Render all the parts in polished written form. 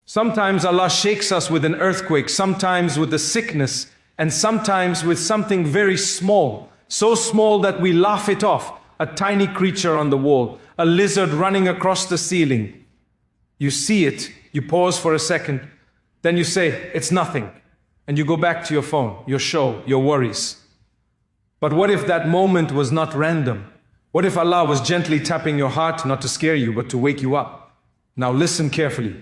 Sometimes Allah shakes us with an earthquake, sometimes with a sickness, and sometimes with something very small, so small that we laugh it off. A tiny creature on the wall, a lizard running across the ceiling. You see it, you pause for a second, then you say, it's nothing. And you go back to your phone, your show, your worries. But what if that moment was not random? What if Allah was gently tapping your heart, not to scare you, but to wake you up? Now listen carefully.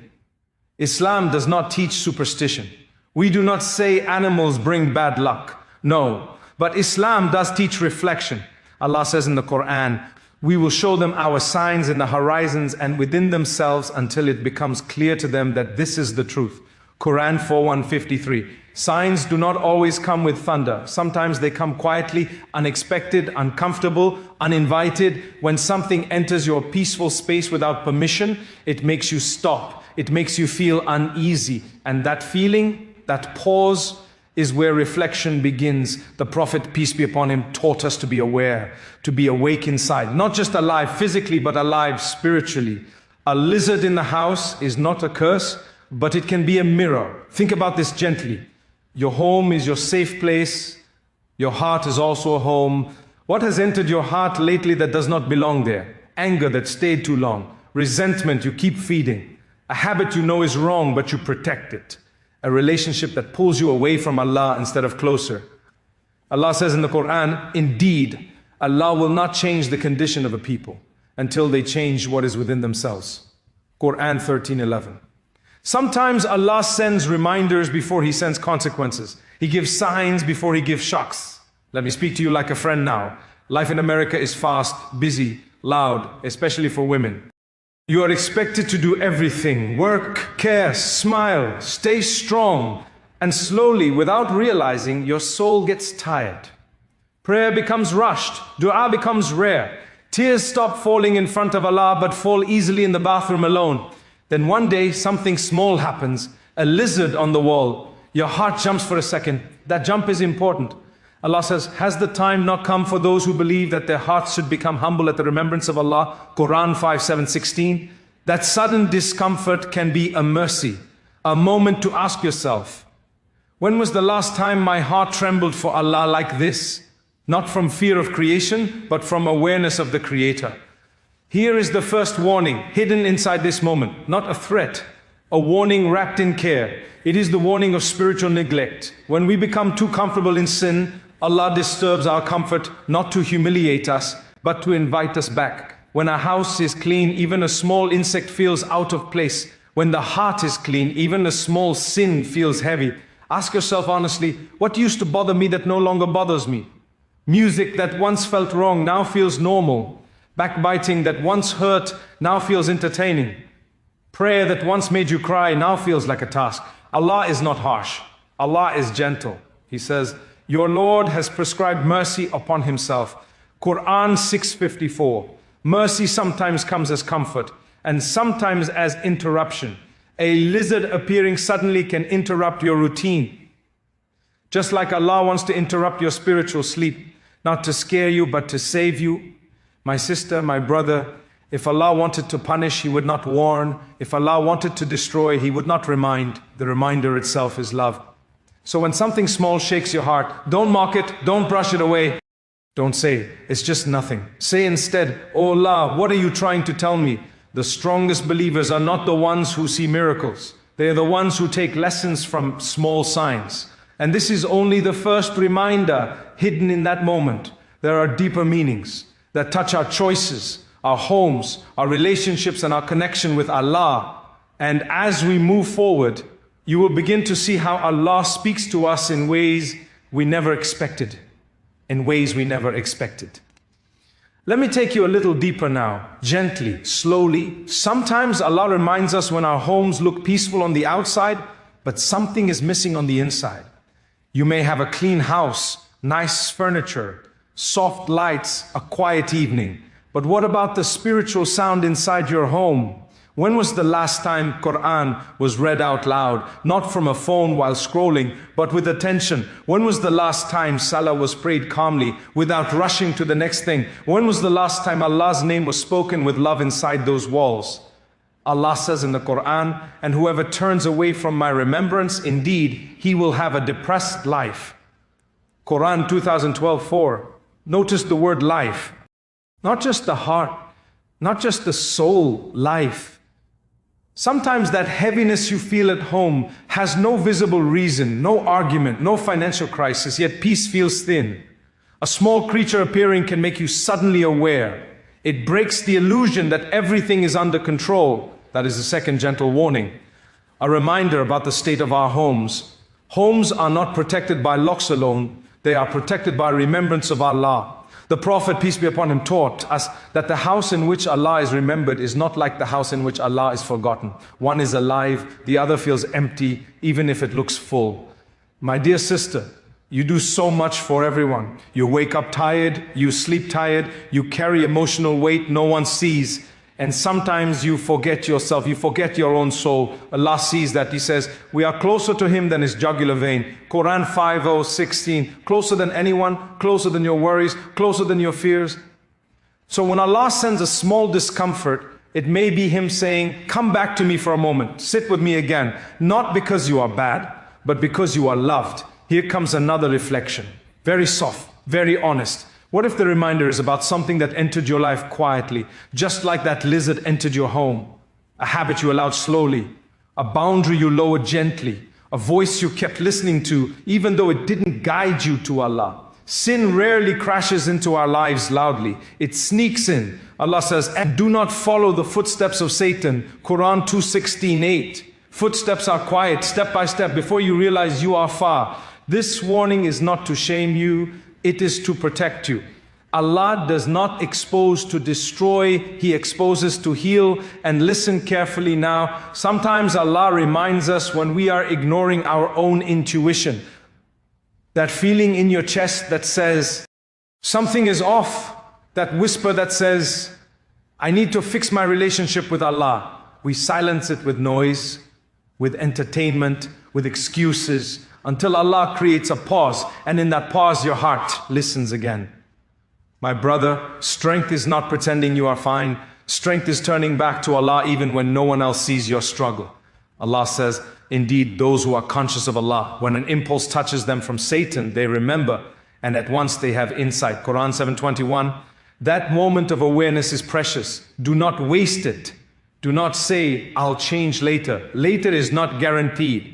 Islam does not teach superstition. We do not say animals bring bad luck. No, but Islam does teach reflection. Allah says in the Quran, we will show them our signs in the horizons and within themselves until it becomes clear to them that this is the truth. Quran 4:153. Signs do not always come with thunder. Sometimes they come quietly, unexpected, uncomfortable, uninvited. When something enters your peaceful space without permission, it makes you stop. It makes you feel uneasy. And that feeling, that pause, is where reflection begins. The Prophet, peace be upon him, taught us to be aware, to be awake inside. Not just alive physically, but alive spiritually. A lizard in the house is not a curse, but it can be a mirror. Think about this gently. Your home is your safe place. Your heart is also a home. What has entered your heart lately that does not belong there? Anger that stayed too long. Resentment you keep feeding. A habit you know is wrong, but you protect it. A relationship that pulls you away from Allah instead of closer. Allah says in the Quran, indeed, Allah will not change the condition of a people until they change what is within themselves. Quran 13:11. Sometimes Allah sends reminders before He sends consequences. He gives signs before He gives shocks. Let me speak to you like a friend now. Life in America is fast, busy, loud, especially for women. You are expected to do everything, work, care, smile, stay strong, and slowly, without realizing, your soul gets tired. Prayer becomes rushed, dua becomes rare. Tears stop falling in front of Allah but fall easily in the bathroom alone. Then one day something small happens, a lizard on the wall. Your heart jumps for a second. That jump is important. Allah says, has the time not come for those who believe that their hearts should become humble at the remembrance of Allah? Quran 5:7-16. That sudden discomfort can be a mercy, a moment to ask yourself, when was the last time my heart trembled for Allah like this? Not from fear of creation, but from awareness of the Creator. Here is the first warning, hidden inside this moment, not a threat, a warning wrapped in care. It is the warning of spiritual neglect. When we become too comfortable in sin, Allah disturbs our comfort not to humiliate us, but to invite us back. When a house is clean, even a small insect feels out of place. When the heart is clean, even a small sin feels heavy. Ask yourself honestly, what used to bother me that no longer bothers me? Music that once felt wrong now feels normal. Backbiting that once hurt now feels entertaining. Prayer that once made you cry now feels like a task. Allah is not harsh. Allah is gentle. He says, your Lord has prescribed mercy upon Himself. Quran 6:54. Mercy sometimes comes as comfort and sometimes as interruption. A lizard appearing suddenly can interrupt your routine. Just like Allah wants to interrupt your spiritual sleep, not to scare you, but to save you. My sister, my brother, if Allah wanted to punish, He would not warn. If Allah wanted to destroy, He would not remind. The reminder itself is love. So when something small shakes your heart, don't mock it, don't brush it away. Don't say, it's just nothing. Say instead, oh Allah, what are you trying to tell me? The strongest believers are not the ones who see miracles. They are the ones who take lessons from small signs. And this is only the first reminder hidden in that moment. There are deeper meanings that touch our choices, our homes, our relationships, and our connection with Allah. And as we move forward, you will begin to see how Allah speaks to us in ways we never expected. In ways we never expected. Let me take you a little deeper now, gently, slowly. Sometimes Allah reminds us when our homes look peaceful on the outside, but something is missing on the inside. You may have a clean house, nice furniture, soft lights, a quiet evening. But what about the spiritual sound inside your home? When was the last time Quran was read out loud? Not from a phone while scrolling, but with attention. When was the last time Salah was prayed calmly, without rushing to the next thing? When was the last time Allah's name was spoken with love inside those walls? Allah says in the Quran, and whoever turns away from my remembrance, indeed, he will have a depressed life. Quran 2012:4. Notice the word life. Not just the heart, not just the soul, life. Sometimes that heaviness you feel at home has no visible reason, no argument, no financial crisis, yet peace feels thin. A small creature appearing can make you suddenly aware. It breaks the illusion that everything is under control. That is the second gentle warning. A reminder about the state of our homes. Homes are not protected by locks alone. They are protected by remembrance of Allah. The Prophet, peace be upon him, taught us that the house in which Allah is remembered is not like the house in which Allah is forgotten. One is alive, the other feels empty, even if it looks full. My dear sister, you do so much for everyone. You wake up tired, you sleep tired, you carry emotional weight no one sees. And sometimes you forget yourself, you forget your own soul. Allah sees that. He says, we are closer to Him than His jugular vein. Quran 5:16, closer than anyone, closer than your worries, closer than your fears. So when Allah sends a small discomfort, it may be Him saying, come back to me for a moment, sit with me again. Not because you are bad, but because you are loved. Here comes another reflection. Very soft, very honest. What if the reminder is about something that entered your life quietly, just like that lizard entered your home? A habit you allowed slowly, a boundary you lowered gently, a voice you kept listening to, even though it didn't guide you to Allah. Sin rarely crashes into our lives loudly. It sneaks in. Allah says, and do not follow the footsteps of Satan. Quran 2:16-8. Footsteps are quiet, step by step, before you realize you are far. This warning is not to shame you, it is to protect you. Allah does not expose to destroy, He exposes to heal. And listen carefully now. Sometimes Allah reminds us when we are ignoring our own intuition. That feeling in your chest that says, something is off. That whisper that says, I need to fix my relationship with Allah. We silence it with noise, with entertainment, with excuses, until Allah creates a pause, and in that pause your heart listens again. My brother, strength is not pretending you are fine. Strength is turning back to Allah even when no one else sees your struggle. Allah says, indeed, those who are conscious of Allah, when an impulse touches them from Satan, they remember, and at once they have insight. Quran 7:21. That moment of awareness is precious. Do not waste it. Do not say, I'll change later. Later is not guaranteed.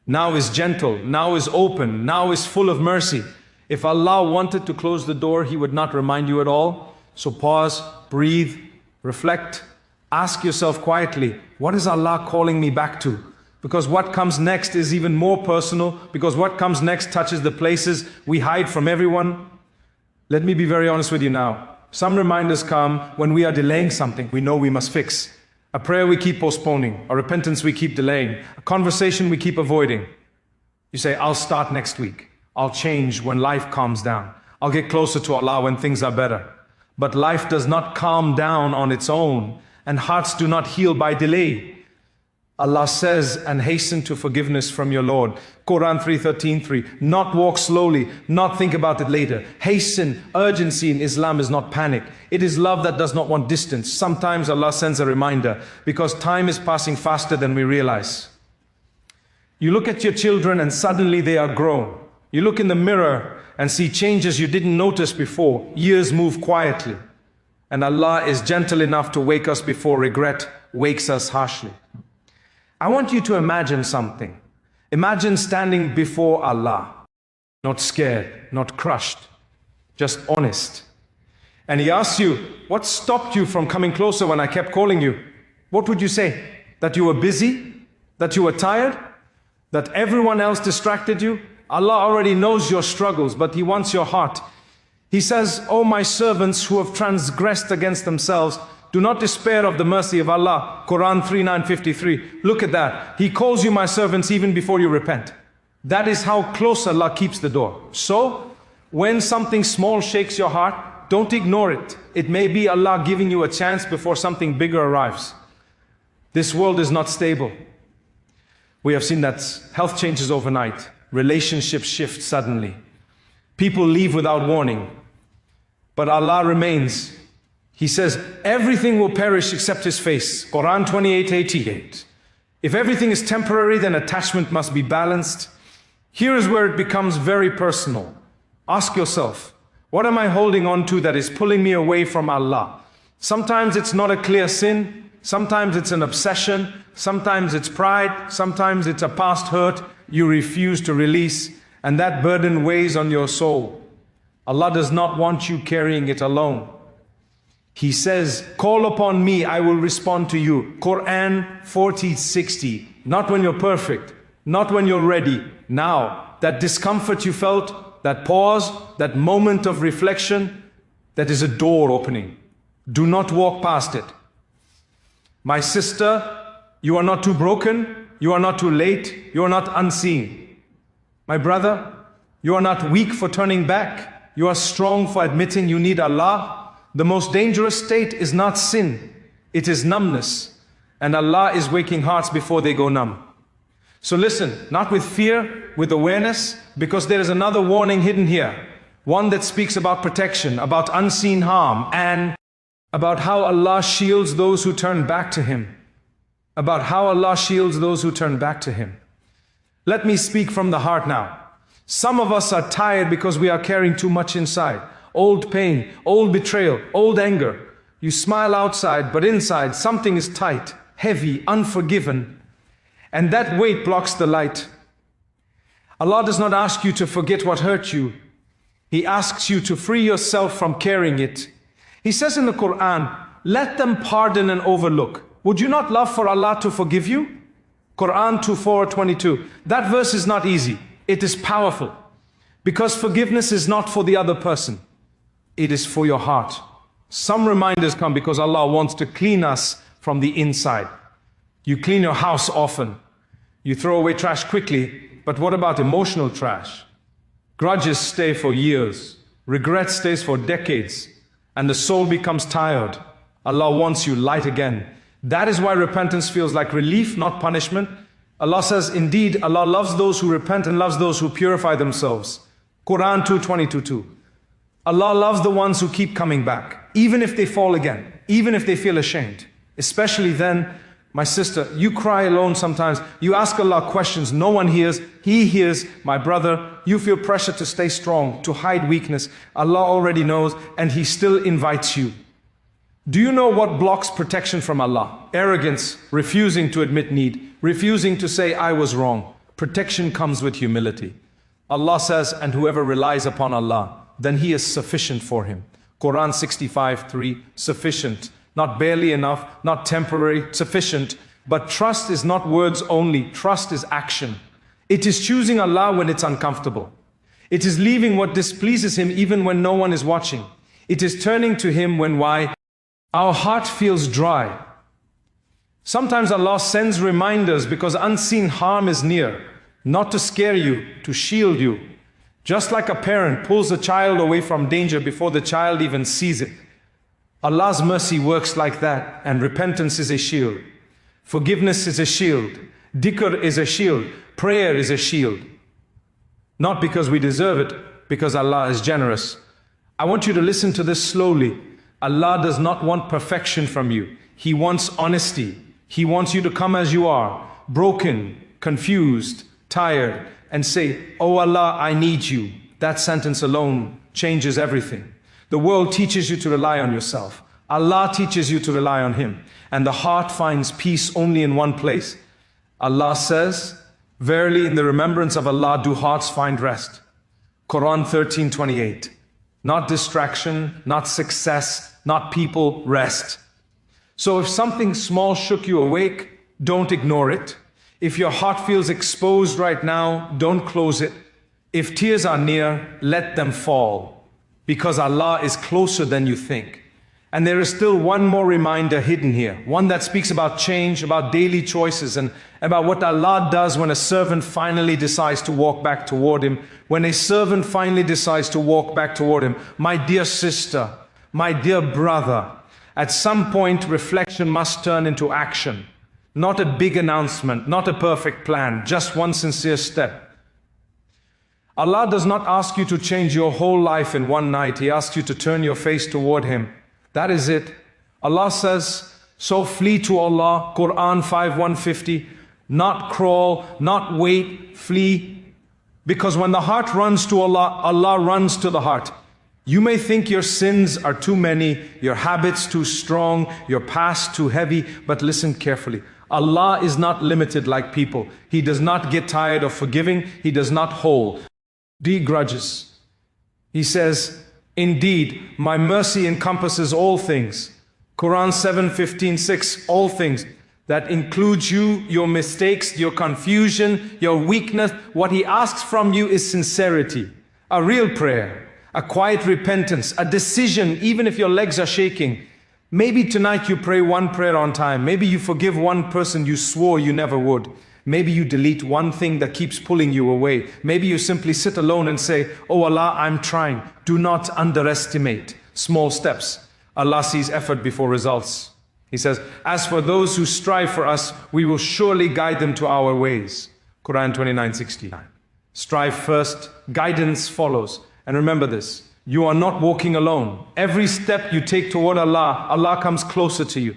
Now is gentle, now is open, now is full of mercy. If Allah wanted to close the door, He would not remind you at all. So pause, breathe, reflect, ask yourself quietly, what is Allah calling me back to? Because what comes next is even more personal, because what comes next touches the places we hide from everyone. Let me be very honest with you now. Some reminders come when we are delaying something we know we must fix. A prayer we keep postponing, a repentance we keep delaying, a conversation we keep avoiding. You say, I'll start next week. I'll change when life calms down. I'll get closer to Allah when things are better. But life does not calm down on its own, and hearts do not heal by delay. Allah says, and hasten to forgiveness from your Lord. Quran 3:13-3. Not walk slowly, not think about it later. Hasten, urgency in Islam is not panic. It is love that does not want distance. Sometimes Allah sends a reminder because time is passing faster than we realize. You look at your children and suddenly they are grown. You look in the mirror and see changes you didn't notice before. Years move quietly. And Allah is gentle enough to wake us before regret wakes us harshly. I want you to imagine something. Imagine standing before Allah, not scared, not crushed, just honest. And He asks you, what stopped you from coming closer when I kept calling you? What would you say? That you were busy? That you were tired? That everyone else distracted you? Allah already knows your struggles, but He wants your heart. He says, O my servants who have transgressed against themselves, do not despair of the mercy of Allah. Quran 3:9-53. Look at that. He calls you my servants even before you repent. That is how close Allah keeps the door. So, when something small shakes your heart, don't ignore it. It may be Allah giving you a chance before something bigger arrives. This world is not stable. We have seen that health changes overnight. Relationships shift suddenly. People leave without warning. But Allah remains. He says, everything will perish except his face. Quran 28:88. If everything is temporary, then attachment must be balanced. Here is where it becomes very personal. Ask yourself, what am I holding on to that is pulling me away from Allah? Sometimes it's not a clear sin. Sometimes it's an obsession. Sometimes it's pride. Sometimes it's a past hurt you refuse to release. And that burden weighs on your soul. Allah does not want you carrying it alone. He says, call upon me, I will respond to you. Quran 40:60. Not when you're perfect, not when you're ready. Now, that discomfort you felt, that pause, that moment of reflection, that is a door opening. Do not walk past it. My sister, you are not too broken, you are not too late, you are not unseen. My brother, you are not weak for turning back, you are strong for admitting you need Allah. The most dangerous state is not sin, it is numbness. And Allah is waking hearts before they go numb. So listen, not with fear, with awareness, because there is another warning hidden here. One that speaks about protection, about unseen harm, and about how Allah shields those who turn back to Him. About how Allah shields those who turn back to Him. Let me speak from the heart now. Some of us are tired because we are carrying too much inside. Old pain, old betrayal, old anger. You smile outside, but inside something is tight, heavy, unforgiven. And that weight blocks the light. Allah does not ask you to forget what hurt you. He asks you to free yourself from carrying it. He says in the Quran, let them pardon and overlook. Would you not love for Allah to forgive you? Quran 2:4-22. That verse is not easy. It is powerful. Because forgiveness is not for the other person. It is for your heart. Some reminders come because Allah wants to clean us from the inside. You clean your house often. You throw away trash quickly, but what about emotional trash? Grudges stay for years. Regret stays for decades. And the soul becomes tired. Allah wants you light again. That is why repentance feels like relief, not punishment. Allah says, indeed, Allah loves those who repent and loves those who purify themselves. Quran 2:22. Allah loves the ones who keep coming back, even if they fall again, even if they feel ashamed. Especially then, my sister, you cry alone sometimes. You ask Allah questions no one hears. He hears. My brother, you feel pressure to stay strong, to hide weakness. Allah already knows, and He still invites you. Do you know what blocks protection from Allah? Arrogance, refusing to admit need, refusing to say, I was wrong. Protection comes with humility. Allah says, and whoever relies upon Allah, then He is sufficient for him. Quran 65:3, sufficient. Not barely enough, not temporary, sufficient. But trust is not words only, trust is action. It is choosing Allah when it's uncomfortable. It is leaving what displeases Him even when no one is watching. It is turning to Him when why? Our heart feels dry. Sometimes Allah sends reminders because unseen harm is near, not to scare you, to shield you. Just like a parent pulls a child away from danger before the child even sees it. Allah's mercy works like that, and repentance is a shield. Forgiveness is a shield. Dhikr is a shield. Prayer is a shield. Not because we deserve it, because Allah is generous. I want you to listen to this slowly. Allah does not want perfection from you. He wants honesty. He wants you to come as you are, broken, confused, tired, and say, oh Allah, I need you. That sentence alone changes everything. The world teaches you to rely on yourself. Allah teaches you to rely on Him. And the heart finds peace only in one place. Allah says, verily in the remembrance of Allah do hearts find rest. Quran 13:28. Not distraction, not success, not people, rest. So if something small shook you awake, don't ignore it. If your heart feels exposed right now, don't close it. If tears are near, let them fall. Because Allah is closer than you think. And there is still one more reminder hidden here. One that speaks about change, about daily choices, and about what Allah does when a servant finally decides to walk back toward Him. When a servant finally decides to walk back toward Him. My dear sister, my dear brother, at some point reflection must turn into action. Not a big announcement, not a perfect plan, just one sincere step. Allah does not ask you to change your whole life in one night. He asks you to turn your face toward Him. That is it. Allah says, so flee to Allah, Quran 5:150, not crawl, not wait, flee. Because when the heart runs to Allah, Allah runs to the heart. You may think your sins are too many, your habits too strong, your past too heavy, but listen carefully. Allah is not limited like people. He does not get tired of forgiving. He does not hold grudges. He says, indeed, my mercy encompasses all things. Quran 7:15-6, all things. That includes you, your mistakes, your confusion, your weakness. What He asks from you is sincerity, a real prayer, a quiet repentance, a decision, even if your legs are shaking. Maybe tonight you pray one prayer on time. Maybe you forgive one person you swore you never would. Maybe you delete one thing that keeps pulling you away. Maybe you simply sit alone and say, oh Allah, I'm trying. Do not underestimate small steps. Allah sees effort before results. He says, as for those who strive for us, we will surely guide them to our ways. Quran 29:69. Strive first, guidance follows. And remember this, you are not walking alone. Every step you take toward Allah, Allah comes closer to you.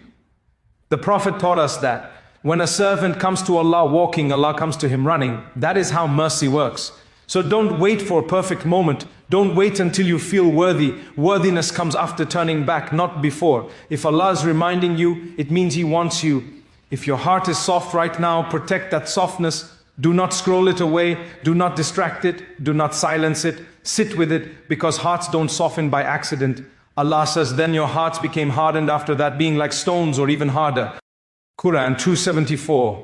The Prophet taught us that when a servant comes to Allah walking, Allah comes to him running. That is how mercy works. So don't wait for a perfect moment. Don't wait until you feel worthy. Worthiness comes after turning back, not before. If Allah is reminding you, it means He wants you. If your heart is soft right now, protect that softness. Do not scroll it away. Do not distract it. Do not silence it. Sit with it, because hearts don't soften by accident. Allah says, then your hearts became hardened after that, being like stones or even harder. Quran 2:74.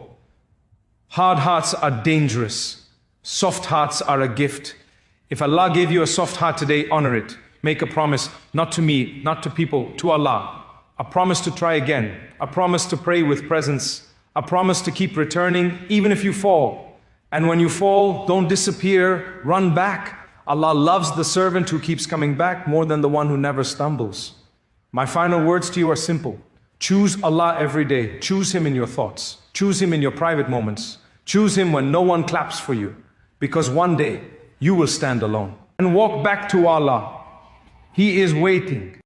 Hard hearts are dangerous. Soft hearts are a gift. If Allah gave you a soft heart today, honor it. Make a promise, not to me, not to people, to Allah. A promise to try again. A promise to pray with presence. A promise to keep returning, even if you fall. And when you fall, don't disappear, run back. Allah loves the servant who keeps coming back more than the one who never stumbles. My final words to you are simple. Choose Allah every day. Choose Him in your thoughts. Choose Him in your private moments. Choose Him when no one claps for you. Because one day, you will stand alone. And walk back to Allah. He is waiting.